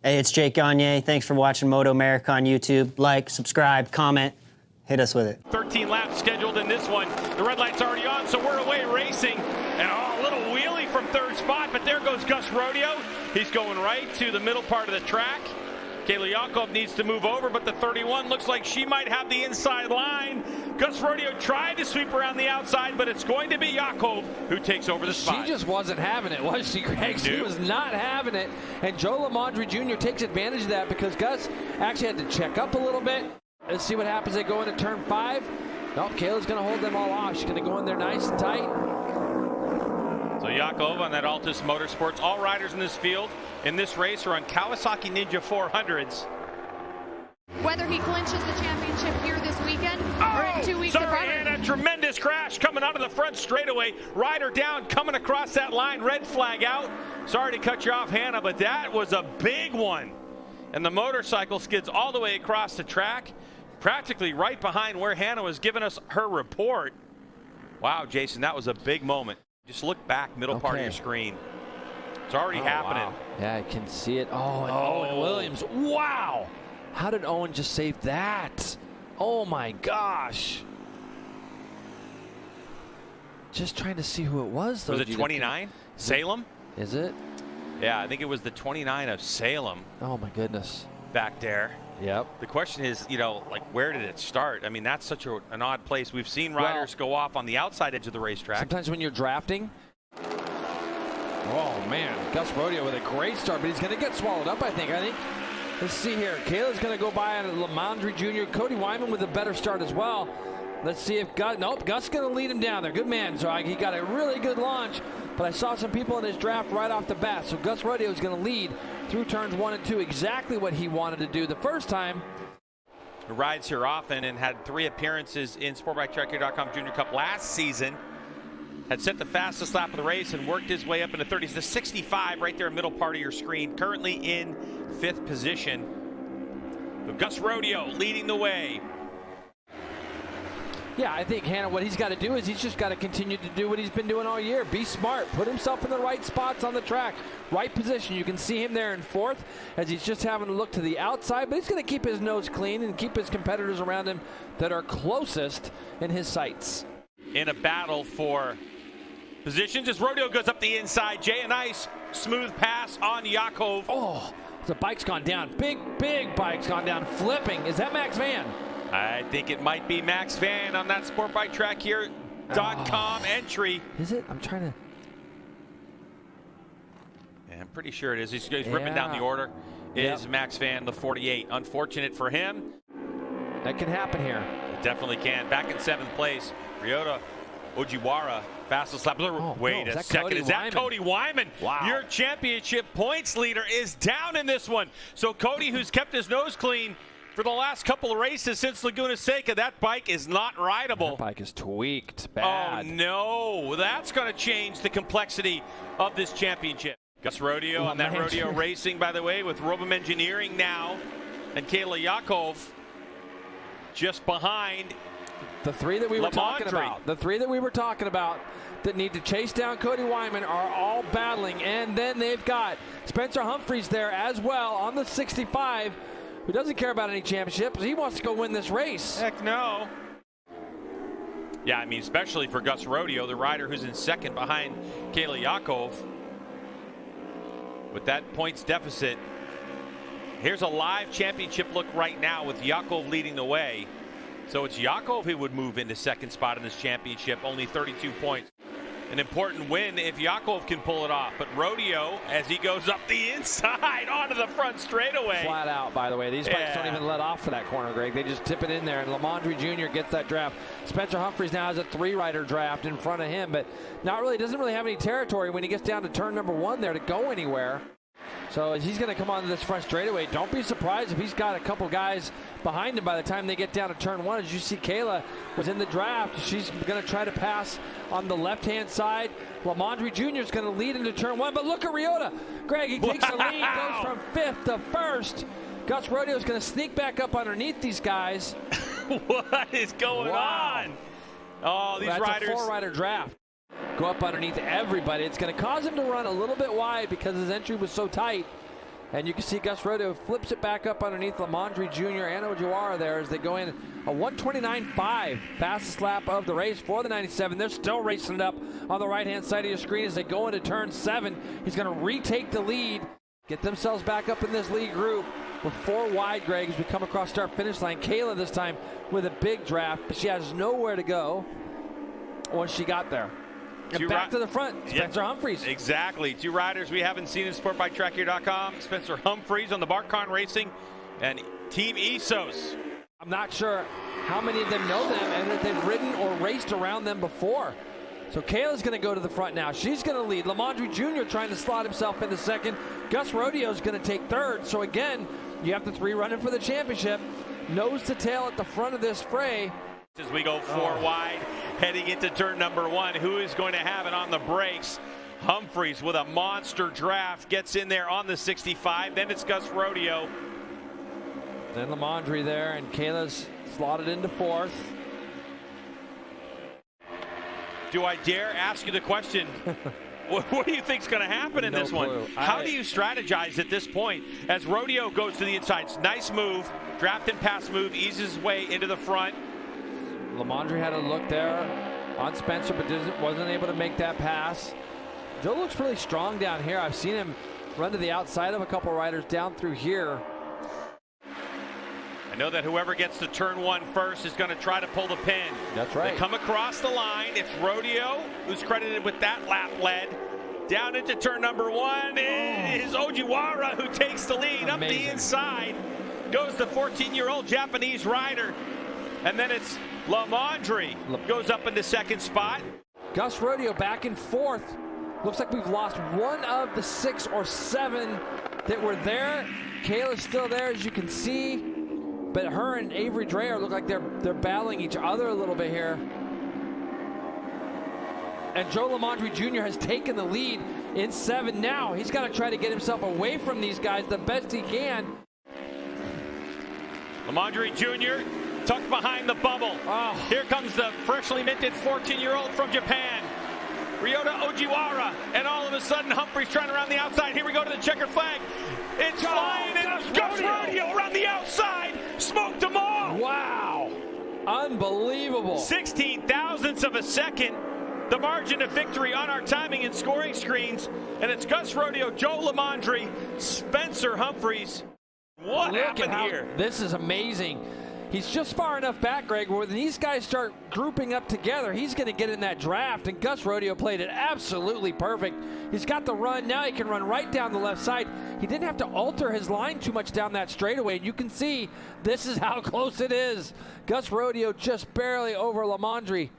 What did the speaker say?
Hey, it's Jake Gagne. Thanks for watching MotoAmerica on YouTube. Like, subscribe, comment, hit us with it. 13 laps scheduled in this one. The red light's already on, so we're away racing. And a little wheelie from third spot, but there goes Gus Rodeo. He's going right to the middle part of the track. Kayla Yakov needs to move over, but the 31 looks like she might have the inside line. Gus Rodeo tried to sweep around the outside, but it's going to be Yakov who takes over the spot. She just wasn't having it, was she, Greg? She was not having it. And Joe Lamondre Jr. takes advantage of that because Gus actually had to check up a little bit. Let's see what happens. They go into turn 5. Nope, Kayla's going to hold them all off. She's going to go in there nice and tight. So Yakov on that Altus Motorsports. All riders in this field in this race are on Kawasaki Ninja 400s. Whether he clinches the championship here this weekend or in 2 weeks. And a tremendous crash coming out of the front straightaway. Rider down, coming across that line. Red flag out. Sorry to cut you off, Hannah, but that was a big one. And the motorcycle skids all the way across the track, practically right behind where Hannah was giving us her report. Wow, Jason, that was a big moment. Just look back, middle part of your screen. It's already happening. Wow. Yeah, I can see it. Oh, and Owen Williams. Wow. How did Owen just save that? Oh, my gosh. Just trying to see who it was, though. Was it 29? Salem? Is it? Yeah, I think it was the 29 of Salem. Oh, my goodness. Back there. Yep. The question is, you know, like, where did it start? I mean, that's such an odd place. We've seen riders go off on the outside edge of the racetrack. Sometimes when you're drafting. Oh, man. Gus Rodeo with a great start, but he's going to get swallowed up, I think. Let's see here. Kayla's going to go by on Lamondre Jr. Cody Wyman with a better start as well. Let's see if Gus. Nope, Gus going to lead him down there. Good man. So he got a really good launch. But I saw some people in his draft right off the bat. So Gus Rodeo is going to lead through turns 1 and 2, exactly what he wanted to do the first time. He rides here often and had 3 appearances in SportbikeTrackGear.com Junior Cup last season. Had set the fastest lap of the race and worked his way up into 30s. The 65 right there, middle part of your screen. Currently in 5th position. But Gus Rodeo leading the way. Yeah, I think, Hannah, what he's got to do is he's just got to continue to do what he's been doing all year. Be smart. Put himself in the right spots on the track. Right position. You can see him there in 4th as he's just having to look to the outside, but he's going to keep his nose clean and keep his competitors around him that are closest in his sights. In a battle for positions as Rodeo goes up the inside. Jay, a nice smooth pass on Yakov. Oh, the bike's gone down. Big bike's gone down. Flipping. Is that Max Van? I think it might be Max Van on that SportbikeTrackGear.com entry. Is it? I'm trying to. Yeah, I'm pretty sure it is. He's ripping down the order. It is Max Van, the 48. Unfortunate for him. That can happen here. It definitely can. Back in 7th place, Ryota Ojiwara, fastest lap. Wait a second. Is that Cody Wyman? Wow. Your championship points leader is down in this one. So Cody, who's kept his nose clean for the last couple of races since Laguna Seca, that bike is not rideable. That bike is tweaked. Bad. Oh, no. That's going to change the complexity of this championship. Gus Rodeo on that Rodeo Racing, by the way, with Robum Engineering now. And Kayla Yakov just behind the 3 that we were talking about. The 3 that we were talking about that need to chase down Cody Wyman are all battling. And then they've got Spencer Humphreys there as well on the 65. Who doesn't care about any championships. He wants to go win this race. Heck no. Yeah, I mean, especially for Gus Rodeo, the rider who's in 2nd behind Kayla Yakov. With that points deficit, here's a live championship look right now with Yakov leading the way. So it's Yakov who would move into 2nd spot in this championship, only 32 points. An important win if Yakov can pull it off. But Rodeo, as he goes up the inside onto the front straightaway. Flat out, by the way. These bikes don't even let off for that corner, Greg. They just tip it in there, and Lamondre Jr. gets that draft. Spencer Humphreys now has a 3-rider draft in front of him, but doesn't really have any territory when he gets down to turn number 1 there to go anywhere. So he's going to come onto this front straightaway. Don't be surprised if he's got a couple guys behind him by the time they get down to turn 1. As you see, Kayla was in the draft. She's going to try to pass on the left-hand side. Lamondre Jr. is going to lead into turn 1. But look at Ryota. Greg, he takes the lead, goes from 5th to 1st. Gus Rodeo is going to sneak back up underneath these guys. What is going on? Oh, these riders. That's a 4-rider draft. Go up underneath everybody. It's going to cause him to run a little bit wide because his entry was so tight. And you can see Gus Rodeo flips it back up underneath Lamondre Jr. and Ojiwara there as they go in a 1:29.5, fastest lap of the race for the 97. They're still racing it up on the right-hand side of your screen as they go into turn 7. He's going to retake the lead, get themselves back up in this lead group. We're 4 wide, Greg, as we come across start-finish line. Kayla this time with a big draft, but she has nowhere to go once she got there. And back to the front, Spencer Humphries. Exactly. 2 riders we haven't seen in SportbikeTrackGear.com. Spencer Humphries on the Barkon Racing and Team Isos. I'm not sure how many of them know them and that they've ridden or raced around them before. So Kayla's going to go to the front now. She's going to lead. Lamondre Jr. trying to slot himself into second. Gus Rodeo's going to take third. So again, you have the 3 running for the championship. Nose to tail at the front of this fray. As we go 4 wide, heading into turn number 1, who is going to have it on the brakes? Humphries with a monster draft gets in there on the 65. Then it's Gus Rodeo. Then Lamondre there, and Kayla's slotted into 4th. Do I dare ask you the question? What do you think is going to happen in this one? How do you strategize at this point as Rodeo goes to the inside? Nice move, draft and pass move, eases his way into the front. Lamondre had a look there on Spencer, but wasn't able to make that pass. Joe looks really strong down here. I've seen him run to the outside of a couple riders down through here. I know that whoever gets to turn 1 first is going to try to pull the pin. That's right. They come across the line. It's Rodeo who's credited with that lap lead. Down into turn number 1 is Ojiwara, who takes the lead. Amazing. Up the inside goes the 14-year-old Japanese rider. And then it's Lamondre goes up into 2nd spot. Gus Rodeo back in 4th. Looks like we've lost 1 of the 6 or 7 that were there. Kayla's still there, as you can see. But her and Avery Dreyer look like they're battling each other a little bit here. And Joe Lamondre Jr. has taken the lead in 7 now. He's got to try to get himself away from these guys the best he can. Lamondre Jr. tucked behind the bubble. Here comes the freshly minted 14-year-old from Japan, Ryota Ojiwara, and all of a sudden Humphries trying around the outside. Here we go to the checkered flag. It's flying, and Gus Rodeo around the outside, smoked them all. Wow, unbelievable. 16 thousandths of a second, the margin of victory on our timing and scoring screens, and it's Gus Rodeo, Joe Lamondre, Spencer Humphries. What happened here? This is amazing. He's just far enough back, Greg, where when these guys start grouping up together, he's going to get in that draft, and Gus Rodeo played it absolutely perfect. He's got the run. Now he can run right down the left side. He didn't have to alter his line too much down that straightaway, and you can see this is how close it is. Gus Rodeo just barely over Lamondre.